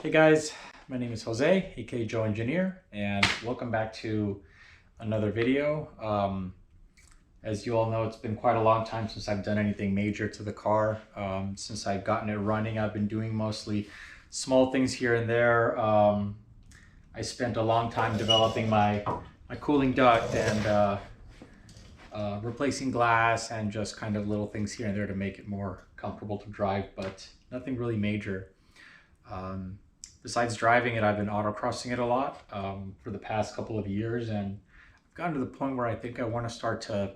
Hey guys, my name is Jose, aka Joe Engineer, and welcome back to another video. As you all know, it's been quite a long time since I've done anything major to the car. Since I've gotten it running, I've been doing mostly small things here and there. I spent a long time developing my cooling duct and replacing glass and just kind of little things here and there to make it more comfortable to drive, but nothing really major. Besides driving it, I've been autocrossing it a lot for the past couple of years, and I've gotten to the point where I think I want to start to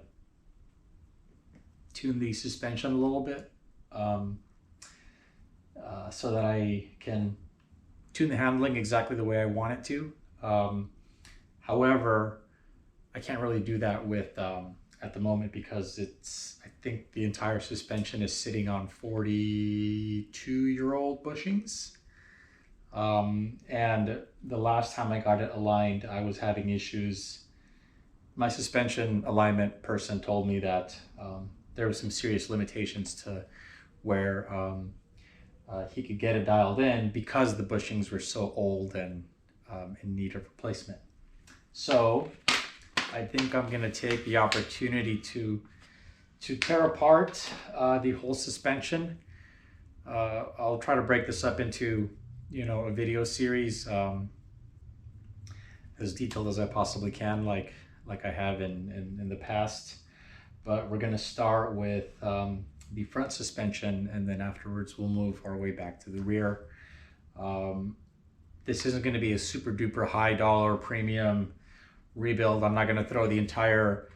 tune the suspension a little bit so that I can tune the handling exactly the way I want it to. However, I can't really do that with at the moment because I think the entire suspension is sitting on 42-year-old bushings. And the last time I got it aligned, I was having issues. My suspension alignment person told me that there were some serious limitations to where he could get it dialed in because the bushings were so old and in need of replacement. So I think I'm going to take the opportunity to tear apart the whole suspension. I'll try to break this up into a video series as detailed as I possibly can, like I have in the past. But we're going to start with the front suspension, and then afterwards we'll move our way back to the rear. This isn't going to be a super duper high dollar premium rebuild. I'm not going to throw the entire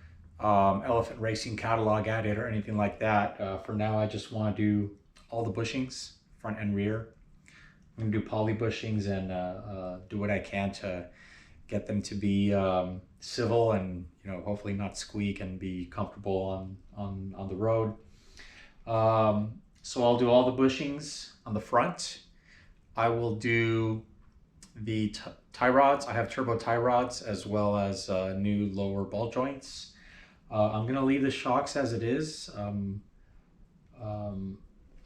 Elephant Racing catalog at it or anything like that. For now, I just want to do all the bushings, front and rear. I'm gonna do poly bushings and do what I can to get them to be civil and hopefully not squeak and be comfortable on the road. So I'll do all the bushings on the front. I will do the tie rods. I have turbo tie rods as well as new lower ball joints. I'm gonna leave the shocks as it is.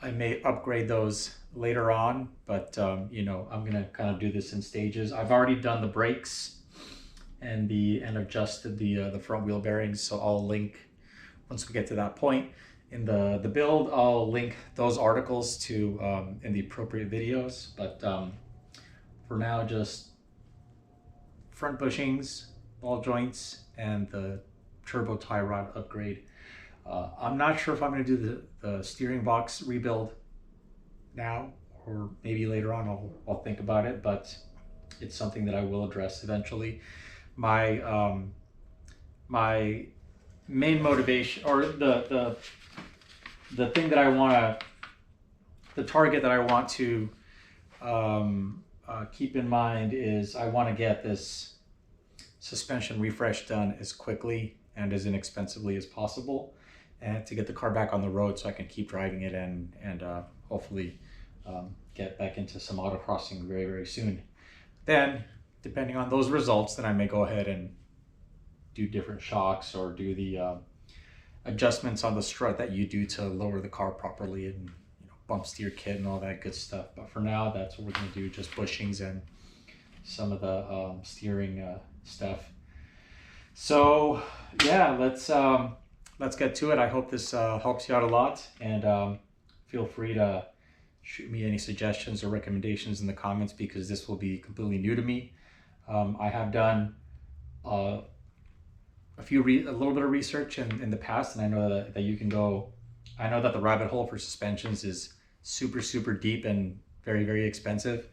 I may upgrade those later on, but I'm gonna kind of do this in stages. I've already done the brakes and adjusted the front wheel bearings, so I'll link once we get to that point in the build. I'll link those articles to in the appropriate videos. But for now, just front bushings, ball joints, and the turbo tie rod upgrade. I'm not sure if I'm going to do the steering box rebuild now or maybe later on. I'll think about it, but it's something that I will address eventually. My my main motivation, or the thing that I want to, the target that I want to keep in mind is I want to get this suspension refresh done as quickly and as inexpensively as possible, and to get the car back on the road so I can keep driving it and hopefully get back into some autocrossing very, very soon. Then, depending on those results, then I may go ahead and do different shocks or do the adjustments on the strut that you do to lower the car properly, and bump steer kit and all that good stuff. But for now, that's what we're going to do, just bushings and some of the steering stuff. So yeah, let's get to it. I hope this helps you out a lot, and feel free to shoot me any suggestions or recommendations in the comments, because this will be completely new to me. I have done a little bit of research in the past, and I know that you can go. I know that the rabbit hole for suspensions is super, super deep and very, very expensive.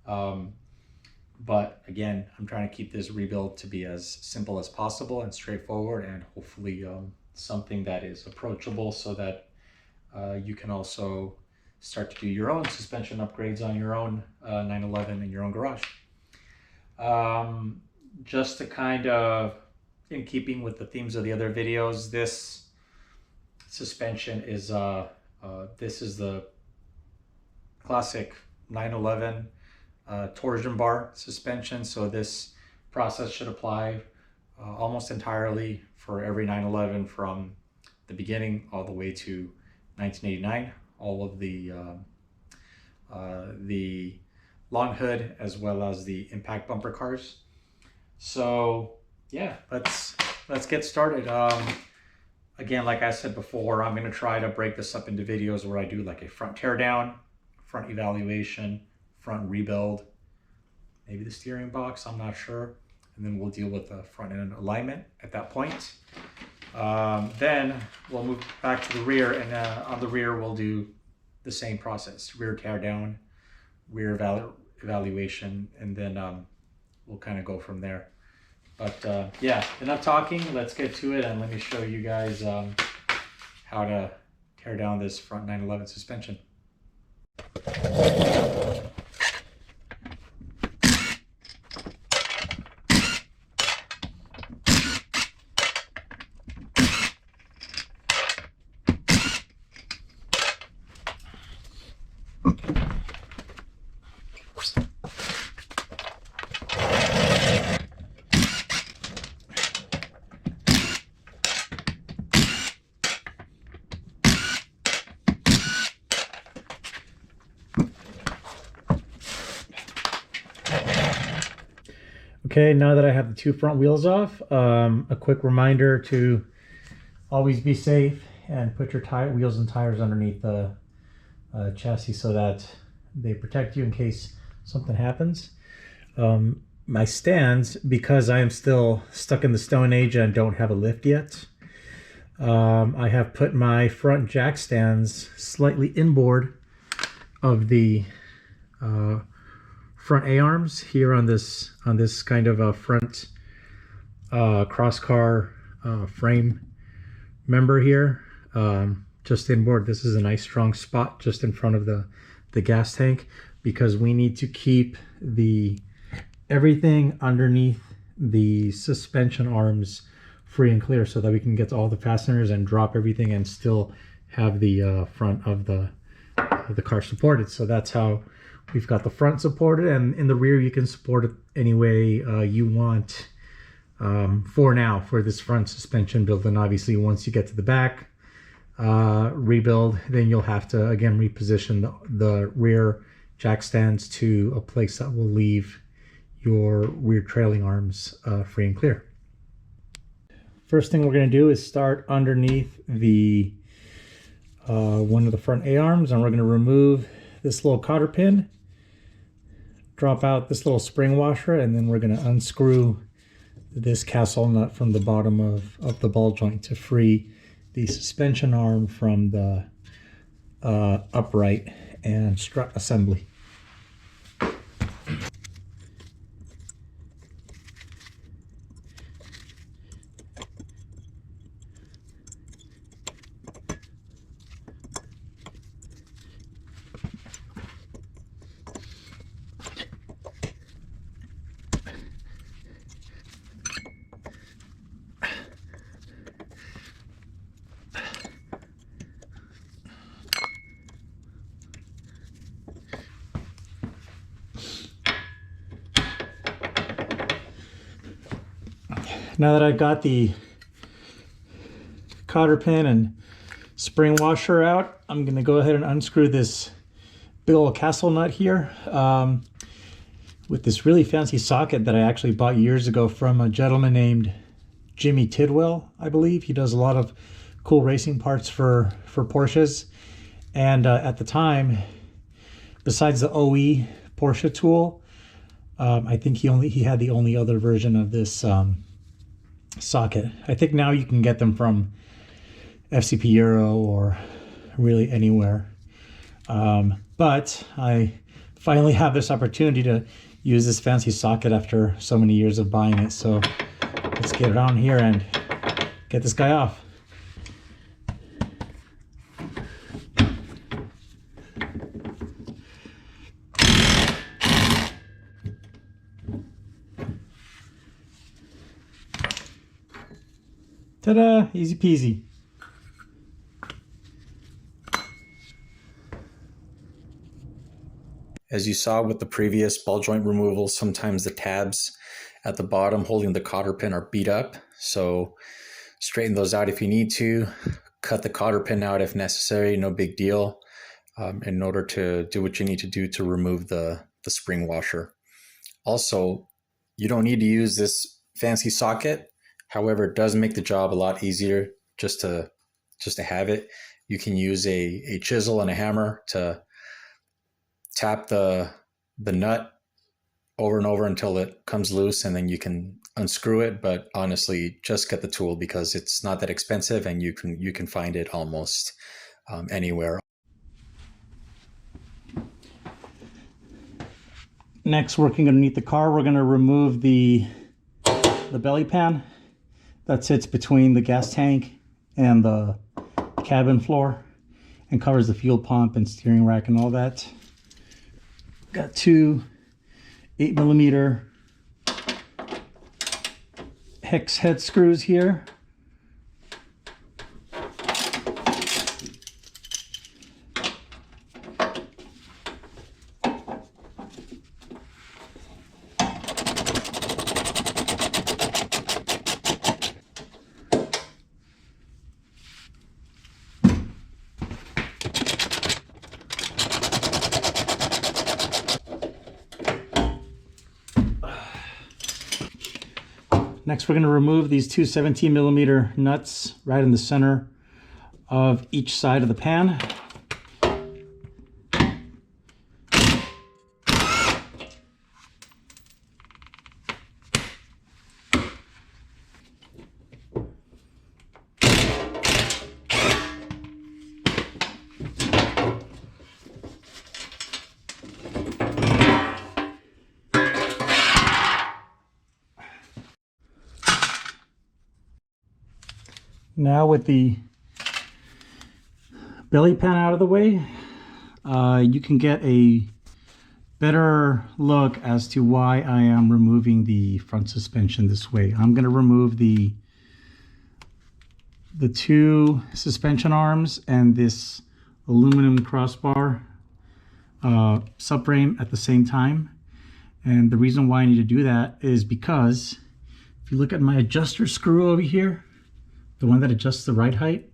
But again, I'm trying to keep this rebuild to be as simple as possible and straightforward, and hopefully something that is approachable so that you can also start to do your own suspension upgrades on your own 911 in your own garage. Just to kind of, in keeping with the themes of the other videos, this suspension is this is the classic 911 torsion bar suspension. So this process should apply almost entirely for every 911 from the beginning all the way to 1989. All of the long hood as well as the impact bumper cars. So yeah, let's get started. Again, like I said before, I'm gonna try to break this up into videos where I do like a front teardown, front evaluation, front rebuild, maybe the steering box, I'm not sure. And then we'll deal with the front end alignment at that point. Then we'll move back to the rear, and on the rear we'll do the same process: rear teardown, rear evaluation, and then we'll kind of go from there. But yeah, enough talking. Let's get to it, and let me show you guys how to tear down this front 911 suspension. Okay, now that I have the two front wheels off, a quick reminder to always be safe and put your wheels and tires underneath the chassis so that they protect you in case something happens. My stands, because I am still stuck in the Stone Age and don't have a lift yet, I have put my front jack stands slightly inboard of the front A-arms here on this kind of a front cross-car frame member here, just inboard. This is a nice strong spot just in front of the gas tank, because we need to keep everything underneath the suspension arms free and clear so that we can get to all the fasteners and drop everything and still have the front of the car supported. So that's how we've got the front supported, and in the rear you can support it any way you want for now for this front suspension build. And obviously once you get to the back rebuild, then you'll have to again reposition the rear jack stands to a place that will leave your rear trailing arms free and clear. First thing we're going to do is start underneath the one of the front A-arms, and we're going to remove this little cotter pin, drop out this little spring washer, and then we're going to unscrew this castle nut from the bottom of the ball joint to free the suspension arm from the upright and strut assembly. Now that I've got the cotter pin and spring washer out, I'm going to go ahead and unscrew this big old castle nut here with this really fancy socket that I actually bought years ago from a gentleman named Jimmy Tidwell, I believe. He does a lot of cool racing parts for Porsches. And at the time, besides the OE Porsche tool, I think he had the only other version of this socket. I think now you can get them from FCP Euro or really anywhere. But I finally have this opportunity to use this fancy socket after so many years of buying it. So let's get it on here and get this guy off. Ta-da! Easy peasy. As you saw with the previous ball joint removal, sometimes the tabs at the bottom holding the cotter pin are beat up. So straighten those out if you need to. Cut the cotter pin out if necessary, no big deal. In order to do what you need to do to remove the the spring washer. Also, you don't need to use this fancy socket. However, it does make the job a lot easier just to have it. You can use a chisel and a hammer to tap the nut over and over until it comes loose, and then you can unscrew it. But honestly, just get the tool because it's not that expensive, and you can find it almost anywhere. Next, working underneath the car, we're going to remove the belly pan that sits between the gas tank and the cabin floor and covers the fuel pump and steering rack and all that. Got two 8mm hex head screws here. Next, we're going to remove these two 17mm nuts right in the center of each side of the pan. Now with the belly pan out of the way, you can get a better look as to why I am removing the front suspension this way. I'm going to remove the two suspension arms and this aluminum crossbar subframe at the same time. And the reason why I need to do that is because if you look at my adjuster screw over here, the one that adjusts the ride height,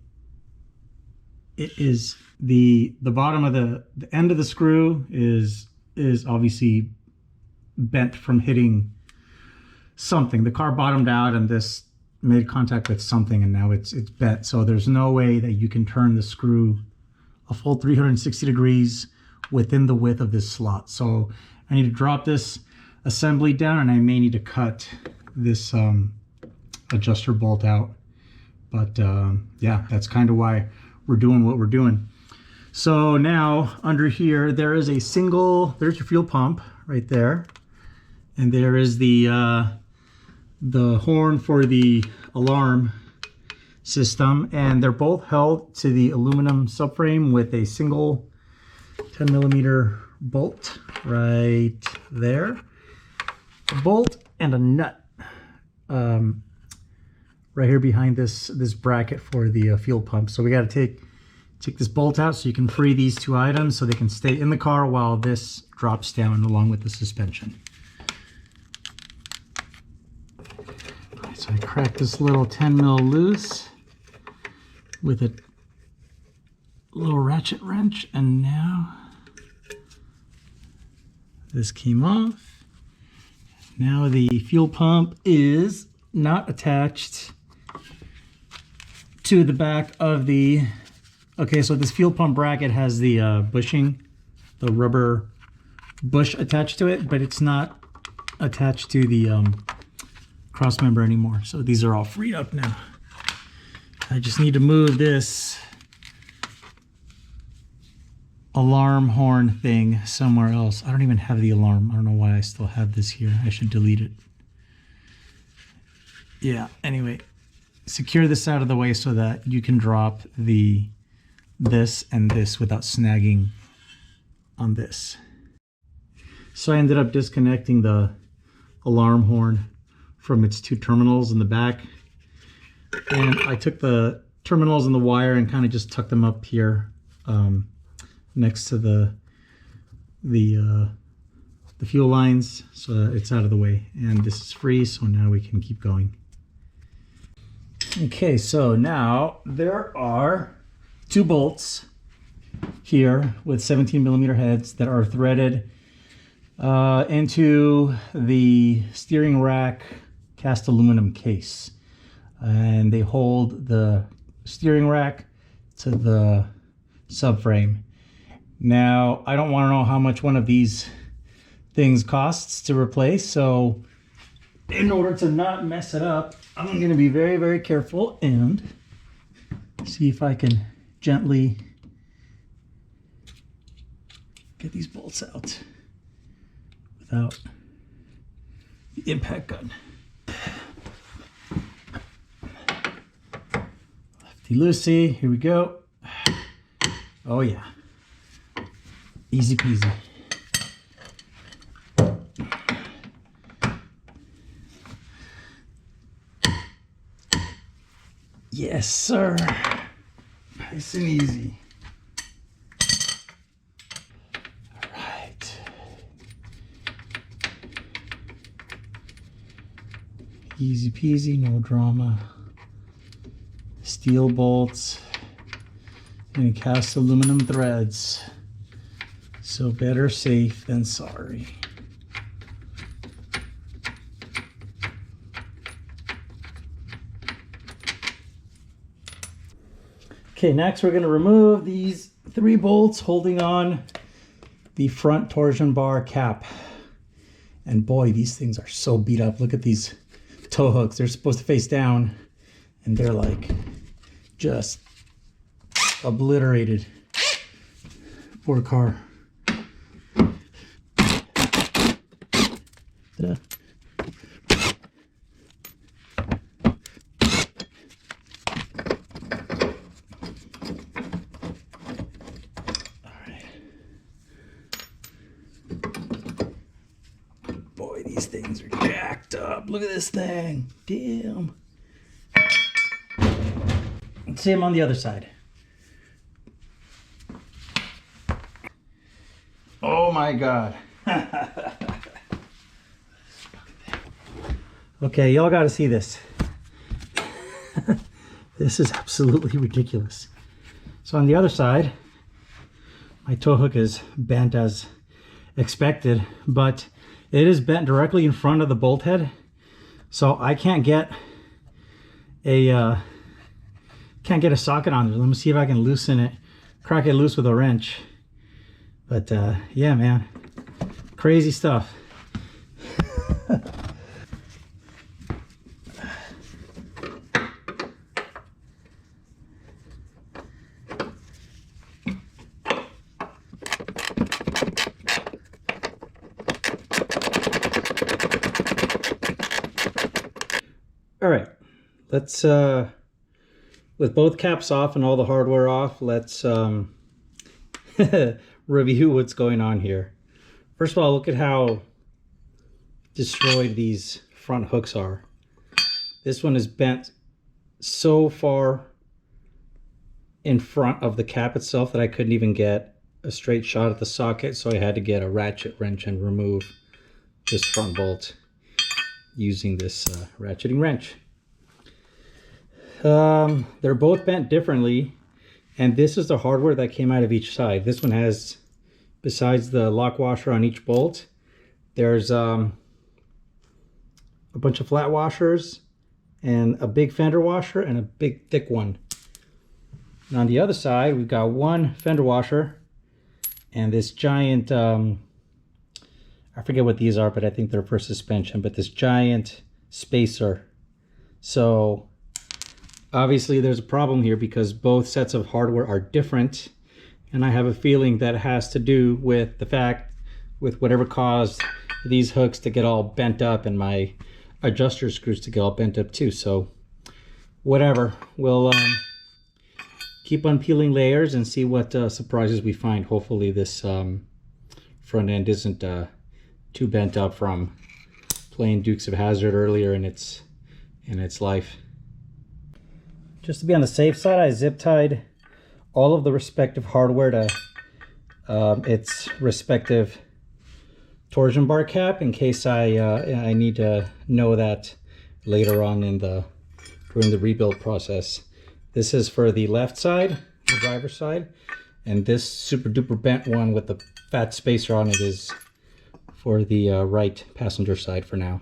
it is the bottom of the end of the screw is obviously bent from hitting something. The car bottomed out and this made contact with something, and now it's bent. So there's no way that you can turn the screw a full 360 degrees within the width of this slot. So I need to drop this assembly down, and I may need to cut this adjuster bolt out. But yeah, that's kind of why we're doing what we're doing. So now under here, there's your fuel pump right there. And there is the horn for the alarm system. And they're both held to the aluminum subframe with a single 10mm bolt right there. A bolt and a nut. Right here behind this bracket for the fuel pump. So we got to take this bolt out so you can free these two items so they can stay in the car while this drops down along with the suspension. All right, so I cracked this little 10mm loose with a little ratchet wrench, and now this came off. Now the fuel pump is not attached to the back of the, okay, so this fuel pump bracket has the bushing, the rubber bush attached to it, but it's not attached to the cross member anymore. So these are all freed up now. I just need to move this alarm horn thing somewhere else. I don't even have the alarm. I don't know why I still have this here. I should delete it. Yeah, anyway, secure this out of the way so that you can drop this and this without snagging on this. So I ended up disconnecting the alarm horn from its two terminals in the back. And I took the terminals and the wire and kind of just tucked them up here next to the fuel lines, so it's out of the way. And this is free, so now we can keep going. Okay, so now there are two bolts here with 17mm heads that are threaded into the steering rack cast aluminum case, and they hold the steering rack to the subframe. Now, I don't want to know how much one of these things costs to replace, so in order to not mess it up, I'm going to be very, very careful and see if I can gently get these bolts out without the impact gun. Lefty loosey, here we go. Oh yeah, easy peasy. Yes, sir. Nice and easy. All right. Easy peasy, no drama. Steel bolts and cast aluminum threads. So better safe than sorry. Okay, next we're going to remove these 3 bolts holding on the front torsion bar cap. And boy, these things are so beat up. Look at these tow hooks. They're supposed to face down, and they're like just obliterated. Poor car. Ta-da. Boy, these things are jacked up. Look at this thing. Damn. Same on the other side. Oh my God. Okay, y'all got to see this. This is absolutely ridiculous. So on the other side, my tow hook is bent as expected, but it is bent directly in front of the bolt head. So I can't get a socket on there. Let me see if I can loosen it, crack it loose with a wrench. But yeah, man, crazy stuff. All right, let's with both caps off and all the hardware off, let's review what's going on here. First of all, look at how destroyed these front hooks are. This one is bent so far in front of the cap itself that I couldn't even get a straight shot at the socket, so I had to get a ratchet wrench and remove this front bolt using this ratcheting wrench. They're both bent differently, and this is the hardware that came out of each side. This one has, besides the lock washer on each bolt, there's a bunch of flat washers and a big fender washer and a big thick one. And on the other side, we've got one fender washer and this giant, I forget what these are, but I think they're for suspension, but this giant spacer. So obviously there's a problem here because both sets of hardware are different, and I have a feeling that has to do with the fact, with whatever caused these hooks to get all bent up and my adjuster screws to get all bent up too. So whatever, we'll keep on peeling layers and see what surprises we find. Hopefully this front end isn't too bent up from playing Dukes of Hazzard earlier in its life. Just to be on the safe side, I zip tied all of the respective hardware to its respective torsion bar cap in case I need to know that later on during the rebuild process. This is for the left side, the driver's side, and this super duper bent one with the fat spacer on it is for the right passenger side for now.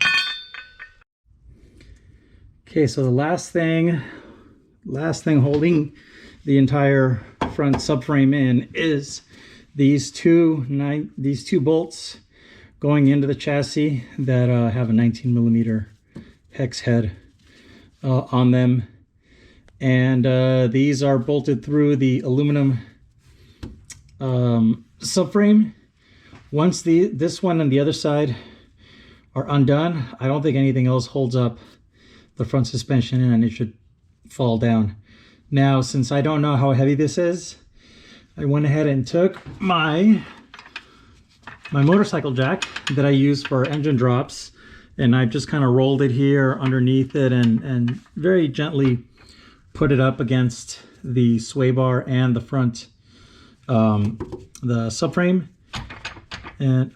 Okay, so the last thing holding the entire front subframe in is these two bolts going into the chassis that have a 19mm hex head on them, and these are bolted through the aluminum subframe. Once this one and the other side are undone, I don't think anything else holds up the front suspension in, and it should fall down. Now, since I don't know how heavy this is, I went ahead and took my motorcycle jack that I use for engine drops, and I've just kind of rolled it here underneath it and very gently put it up against the sway bar and the front, the subframe. And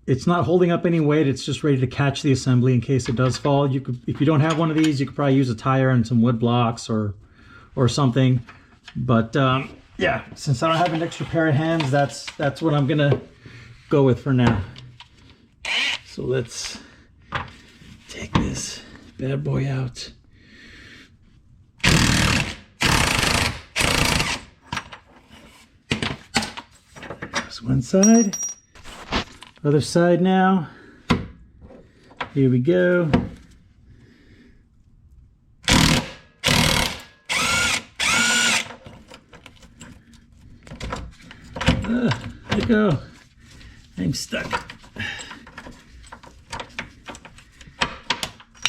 it's not holding up any weight. It's just ready to catch the assembly in case it does fall. You could, if you don't have one of these, you could probably use a tire and some wood blocks or something. But yeah, since I don't have an extra pair of hands, that's what I'm gonna go with for now. So let's take this bad boy out. There's one side. Other side now. Here we go. Let it go. I'm stuck.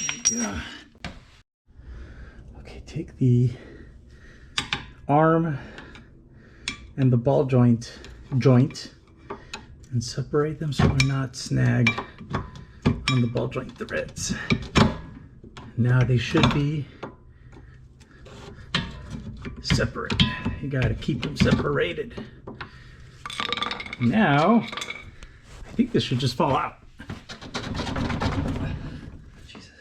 There we go. Okay, take the arm and the ball joint and separate them so we're not snagged on the ball joint threads. Now they should be separate. You gotta keep them separated. Now, I think this should just fall out. Jesus.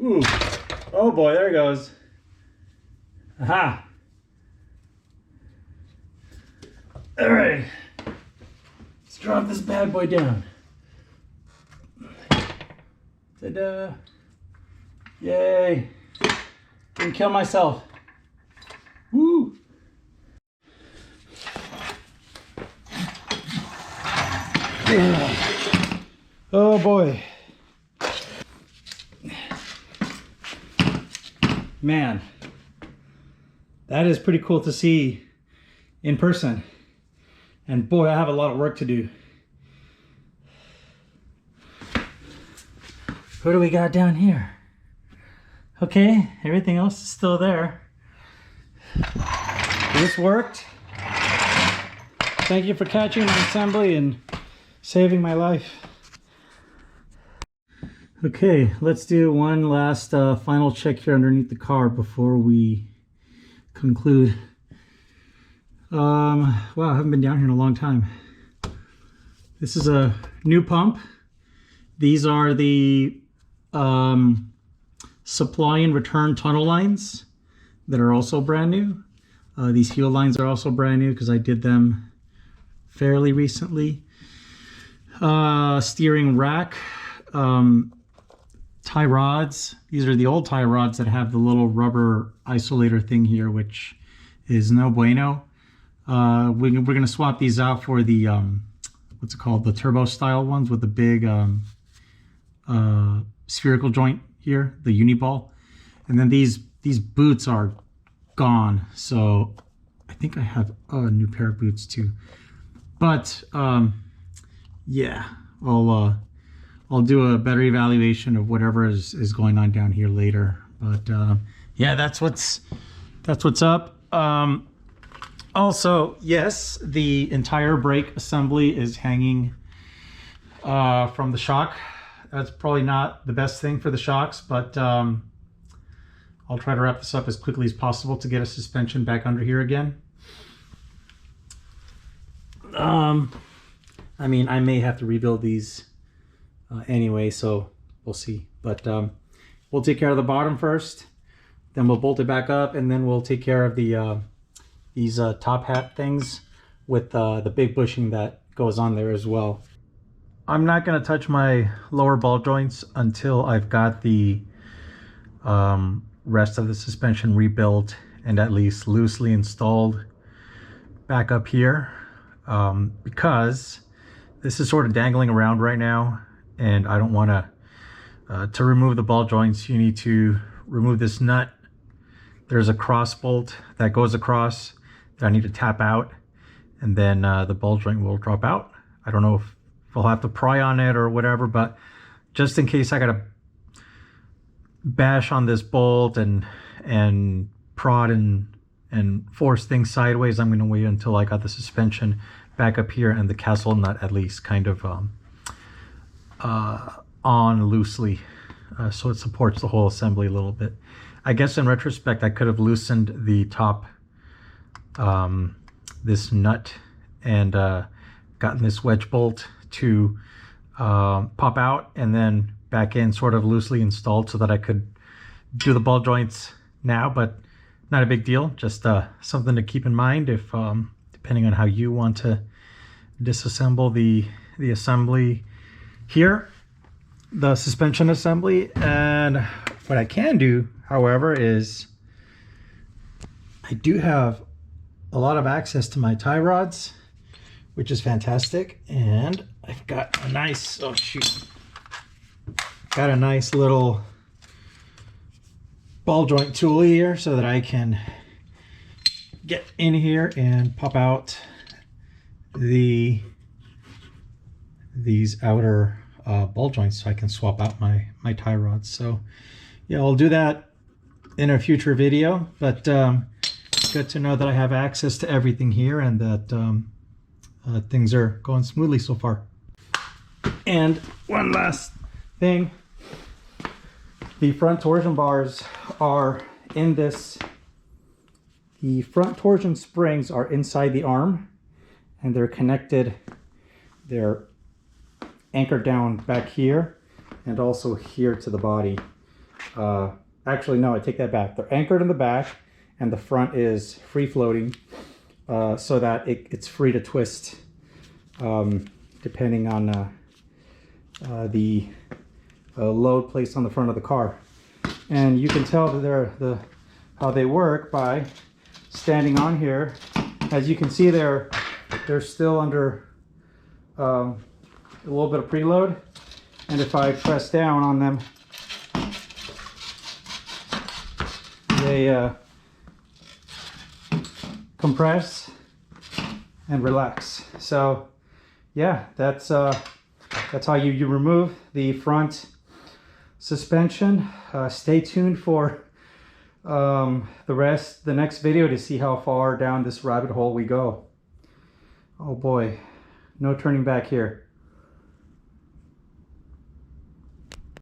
Ooh. Oh boy, there it goes. Aha. All right. Let's drop this bad boy down. Ta-da. Yay. Didn't kill myself. Woo. Oh boy. Man, that is pretty cool to see in person. And boy, I have a lot of work to do. What do we got down here? Okay, everything else is still there. This worked. Thank you for catching my assembly and saving my life. Okay, let's do one last final check here underneath the car before we conclude. Wow, I haven't been down here in a long time. This is a new pump. These are the supply and return tunnel lines that are also brand new. These heel lines are also brand new because I did them fairly recently. Steering rack. Tie rods. These are the old tie rods that have the little rubber isolator thing here, which is no bueno. We're going to swap these out for the, what's it called? The turbo style ones with the big spherical joint here, the Uniball. And then these boots are gone. So I think I have a new pair of boots too. But yeah, I'll do a better evaluation of whatever is going on down here later. But yeah, that's what's up. Also, yes, the entire brake assembly is hanging from the shock. That's probably not the best thing for the shocks, but I'll try to wrap this up as quickly as possible to get a suspension back under here again. I mean, I may have to rebuild these anyway, so we'll see. But we'll take care of the bottom first, then we'll bolt it back up, and then we'll take care of the these top hat things with the big bushing that goes on there as well. I'm not going to touch my lower ball joints until I've got the rest of the suspension rebuilt and at least loosely installed back up here, because this is sort of dangling around right now, and I don't want to remove the ball joints. You need to remove this nut. There's a cross bolt that goes across that I need to tap out, and then the ball joint will drop out. I don't know if we'll have to pry on it or whatever, but just in case I gotta bash on this bolt and prod and force things sideways, I'm gonna wait until I got the suspension back up here and the castle nut at least kind of on loosely, so it supports the whole assembly a little bit. I guess in retrospect I could have loosened the top this nut and gotten this wedge bolt to pop out and then back in sort of loosely installed so that I could do the ball joints now, but not a big deal. Just something to keep in mind if depending on how you want to disassemble the assembly here, the suspension assembly. And what I can do, however, is I do have a lot of access to my tie rods, which is fantastic, and I've got a nice, oh shoot, got a nice little ball joint tool here so that I can get in here and pop out these outer ball joints so I can swap out my tie rods. So yeah, I'll do that in a future video, but good to know that I have access to everything here and that things are going smoothly so far. And one last thing, the front torsion bars are in this. The front torsion springs are inside the arm and they're connected. They're anchored down back here and also here to the body. Actually, no, I take that back. They're anchored in the back and the front is free floating so that it's free to twist depending on the load placed on the front of the car. And you can tell that how they work by standing on here. As you can see, they're still under a little bit of preload, and if I press down on them, they compress and relax. So yeah, that's how you remove the front suspension. Stay tuned for the next video to see how far down this rabbit hole we go. Oh boy, no turning back here.